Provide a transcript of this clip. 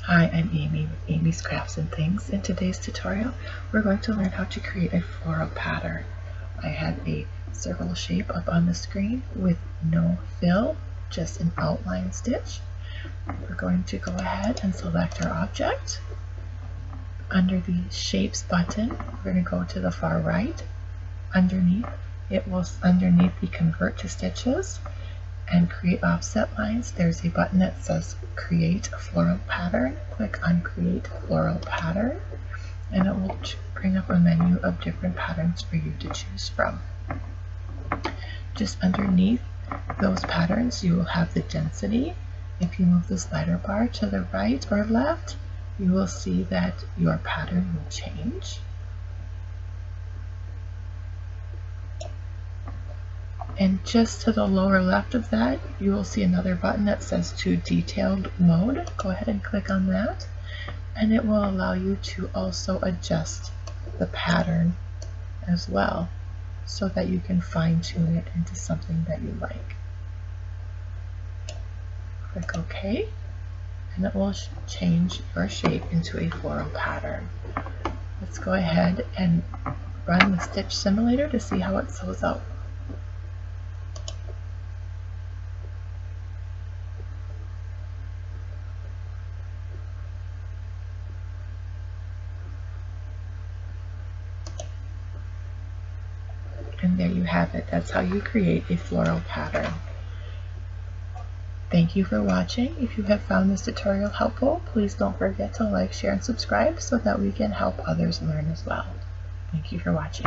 Hi, I'm Amy with Amy's Crafts and Things. In today's tutorial, we're going to learn how to create a floral pattern. I have a circle shape up on the screen with no fill, just an outline stitch. We're going to go ahead and select our object. Under the Shapes button, we're going to go to the far right. Underneath the Convert to Stitches and create offset lines, there's a button that says Create Floral Pattern. Click on Create Floral Pattern and it will bring up a menu of different patterns for you to choose from. Just underneath those patterns you will have the density. If you move the slider bar to the right or left, you will see that your pattern will change. And just to the lower left of that, you will see another button that says To Detailed Mode. Go ahead and click on that, and it will allow you to also adjust the pattern as well, so that you can fine-tune it into something that you like. Click OK, and it will change your shape into a floral pattern. Let's go ahead and run the stitch simulator to see how it sews out. And there you have it. That's how you create a floral pattern. Thank you for watching. If you have found this tutorial helpful, please don't forget to like, share, and subscribe so that we can help others learn as well. Thank you for watching.